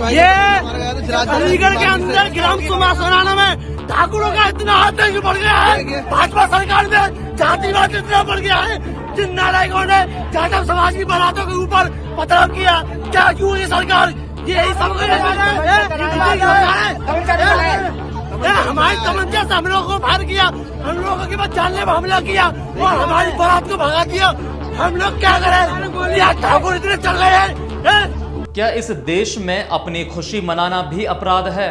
ये अलीगढ़ के अंदर ग्राम सुमा सोनाना में ठाकुरों का इतना आतंक बढ़ गया है। भाजपा सरकार में जातिवाद इतना बढ़ गया है। जिन नालायकों ने जाटव समाज की बारातों के ऊपर पथराव किया, क्या क्यों ये सरकार यही सब हमारी तमंचा से हम लोगों को फायर किया, हम लोगों के बाद जानलेवा में हमला किया और हमारी बारात को भगा दिया। हम लोग क्या करें? ये ठाकुर इतने चल रहे हैं। क्या इस देश में अपनी खुशी मनाना भी अपराध है?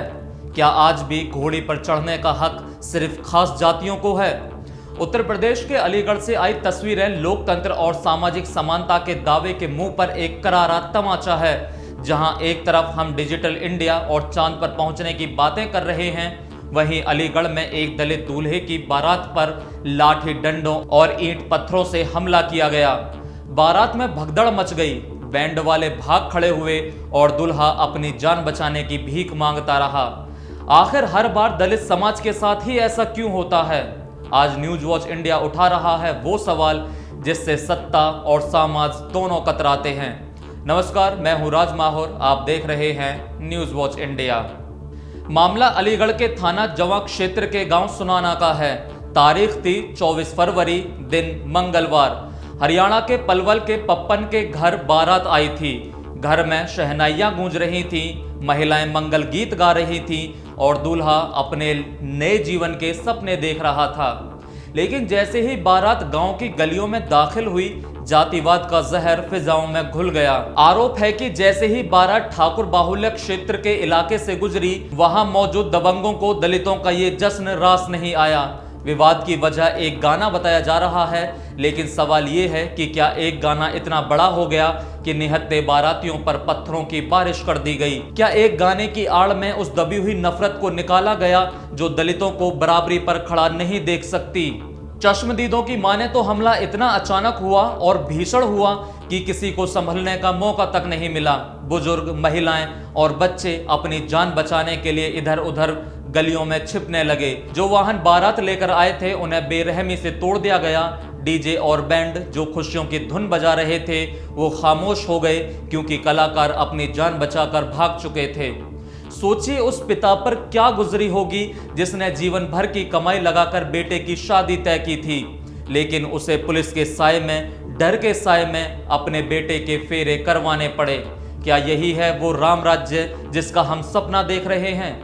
क्या आज भी घोड़ी पर चढ़ने का हक सिर्फ खास जातियों को है? उत्तर प्रदेश के अलीगढ़ से आई तस्वीरें लोकतंत्र और सामाजिक समानता के दावे के मुंह पर एक करारा तमाचा है। जहां एक तरफ हम डिजिटल इंडिया और चांद पर पहुंचने की बातें कर रहे हैं, वहीं अलीगढ़ में एक दलित दूल्हे की बारात पर लाठी डंडों और ईंट पत्थरों से हमला किया गया। बारात में भगदड़ मच गई, बैंड वाले भाग खड़े हुए और दूल्हा अपनी जान बचाने की भीख मांगता रहा। आखिर हर बार दलित समाज के साथ ही ऐसा क्यों होता है? आज न्यूज वॉच इंडिया उठा रहा है वो सवाल जिससे सत्ता और समाज दोनों कतराते हैं। नमस्कार, मैं हूं राज माहौर, आप देख रहे हैं न्यूज वॉच इंडिया। मामला अलीगढ़ के थाना जवां क्षेत्र के गांव सुनाना का है। तारीख थी 24 फरवरी, दिन मंगलवार। हरियाणा के पलवल के पप्पन के घर बारात आई थी। घर में शहनाइयां गूंज रही थी, महिलाएं मंगल गीत गा रही थी और दूल्हा अपने नए जीवन के सपने देख रहा था। लेकिन जैसे ही बारात गांव की गलियों में दाखिल हुई, जातिवाद का जहर फिजाओं में घुल गया। आरोप है कि जैसे ही बारात ठाकुर बाहुल्य क्षेत्र के इलाके से गुजरी, वहां मौजूद दबंगों को दलितों का ये जश्न रास नहीं आया। विवाद की वजह एक गाना बताया जा रहा है, लेकिन सवाल ये है कि क्या एक गाना इतना बड़ा हो गया कि निहत्थे बारातियों पर पत्थरों की बारिश कर दी गई? क्या एक गाने की आड़ में उस दबी हुई नफरत को निकाला गया जो दलितों को बराबरी पर खड़ा नहीं देख सकती? चश्मदीदों की माने तो हमला इतना अचानक हुआ और भीषण हुआ कि किसी को संभलने का मौका तक नहीं मिला। बुजुर्ग, महिलाएं और बच्चे अपनी जान बचाने के लिए इधर उधर गलियों में छिपने लगे। जो वाहन बारात लेकर आए थे उन्हें बेरहमी से तोड़ दिया गया। डीजे और बैंड जो खुशियों की धुन बजा रहे थे वो खामोश हो गए क्योंकि कलाकार अपनी जान बचाकर भाग चुके थे। सोचिए उस पिता पर क्या गुजरी होगी जिसने जीवन भर की कमाई लगाकर बेटे की शादी तय की थी, लेकिन उसे पुलिस के साए में, डर के साए में अपने बेटे के फेरे करवाने पड़े। क्या यही है वो राम राज्य जिसका हम सपना देख रहे हैं,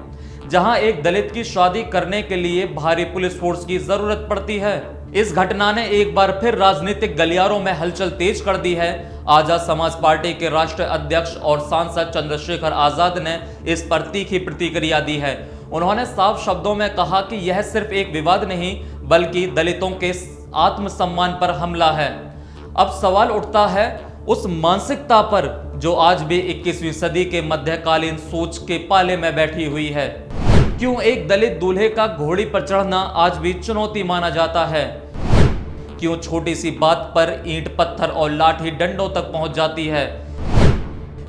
जहां एक दलित की शादी करने के लिए भारी पुलिस फोर्स की जरूरत पड़ती है? इस घटना ने एक बार फिर राजनीतिक गलियारों में हलचल तेज कर दी है। आजाद समाज पार्टी के राष्ट्रीय अध्यक्ष और सांसद चंद्रशेखर आजाद ने इस पर तीखी प्रतिक्रिया दी है। उन्होंने साफ शब्दों में कहा कि यह सिर्फ एक विवाद नहीं बल्कि दलितों के आत्मसम्मान पर हमला है। अब सवाल उठता है उस मानसिकता पर जो आज भी 21वीं सदी के मध्यकालीन सोच के पाले में बैठी हुई है। क्यों एक दलित दूल्हे का घोड़ी पर चढ़ना आज भी चुनौती माना जाता है? क्यों छोटी सी बात पर ईंट पत्थर और लाठी डंडों तक पहुंच जाती है?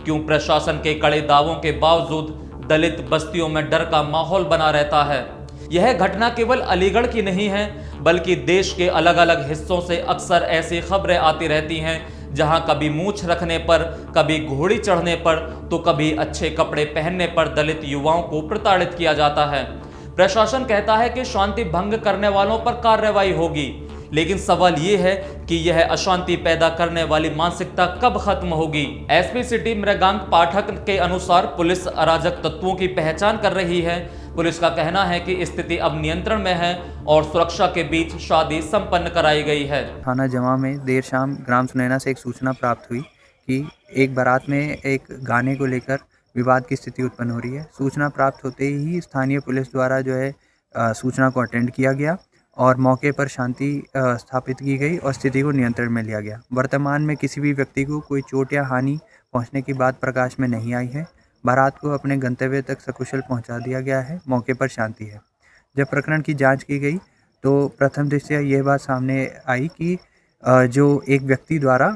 क्यों प्रशासन के कड़े दावों के बावजूद दलित बस्तियों में डर का माहौल बना रहता है? यह घटना केवल अलीगढ़ की नहीं है बल्कि देश के अलग अलग हिस्सों से अक्सर ऐसी खबरें आती रहती हैं जहां कभी मूंछ रखने पर, कभी घोड़ी चढ़ने पर तो कभी अच्छे कपड़े पहनने पर दलित युवाओं को प्रताड़ित किया जाता है। प्रशासन कहता है कि शांति भंग करने वालों पर कार्रवाई होगी, लेकिन सवाल ये है कि यह अशांति पैदा करने वाली मानसिकता कब खत्म होगी? एसपी सिटी मृगांक पाठक के अनुसार पुलिस अराजक तत्वों की पहचान कर रही है। पुलिस का कहना है कि स्थिति अब नियंत्रण में है और सुरक्षा के बीच शादी संपन्न कराई गई है। थाना जवां में देर शाम ग्राम सुनैना से एक सूचना प्राप्त हुई कि एक बारात में एक गाने को लेकर विवाद की स्थिति उत्पन्न हो रही है। सूचना प्राप्त होते ही स्थानीय पुलिस द्वारा जो है सूचना को अटेंड किया गया और मौके पर शांति स्थापित की गई और स्थिति को नियंत्रण में लिया गया। वर्तमान में किसी भी व्यक्ति को कोई चोट या हानि पहुंचने की बात प्रकाश में नहीं आई है। बारात को अपने गंतव्य तक सकुशल पहुंचा दिया गया है। मौके पर शांति है। जब प्रकरण की जांच की गई तो प्रथम दृष्टया यह बात सामने आई कि जो एक व्यक्ति द्वारा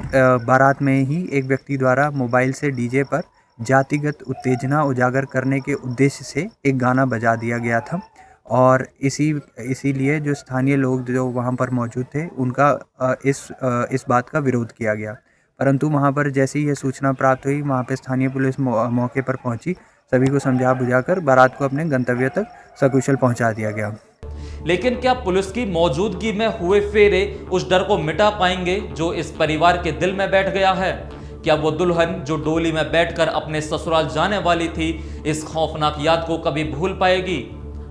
बारात में ही एक व्यक्ति द्वारा मोबाइल से डीजे पर जातिगत उत्तेजना उजागर करने के उद्देश्य से एक गाना बजा दिया गया था और इसीलिए जो स्थानीय लोग जो वहाँ पर मौजूद थे उनका इस बात का विरोध किया गया। परंतु वहाँ पर जैसे ही ये सूचना प्राप्त हुई, वहाँ पे स्थानीय पुलिस मौके पर पहुँची सभी को समझा बुझाकर बारात को अपने गंतव्य तक सकुशल पहुंचा दिया गया। लेकिन क्या पुलिस की मौजूदगी में हुए फेरे उस डर को मिटा पाएंगे जो इस परिवार के दिल में बैठ गया है? क्या वो दुल्हन जो डोली में बैठकर अपने ससुराल जाने वाली थी इस खौफनाक याद को कभी भूल पाएगी?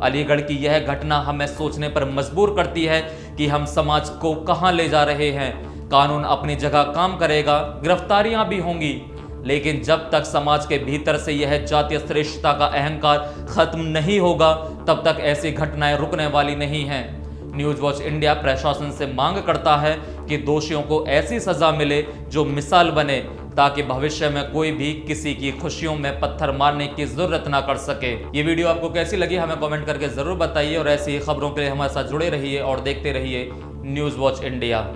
अलीगढ़ की यह घटना हमें सोचने पर मजबूर करती है कि हम समाज को कहां ले जा रहे हैं। कानून अपनी जगह काम करेगा, गिरफ्तारियां भी होंगी, लेकिन जब तक समाज के भीतर से यह जातीय श्रेष्ठता का अहंकार खत्म नहीं होगा तब तक ऐसी घटनाएं रुकने वाली नहीं हैं। न्यूज वॉच इंडिया प्रशासन से मांग करता है कि दोषियों को ऐसी सजा मिले जो मिसाल बने, ताकि भविष्य में कोई भी किसी की खुशियों में पत्थर मारने की जरूरत ना कर सके। ये वीडियो आपको कैसी लगी हमें कमेंट करके जरूर बताइए और ऐसी खबरों के लिए हमारे साथ जुड़े रहिए और देखते रहिए न्यूज वॉच इंडिया।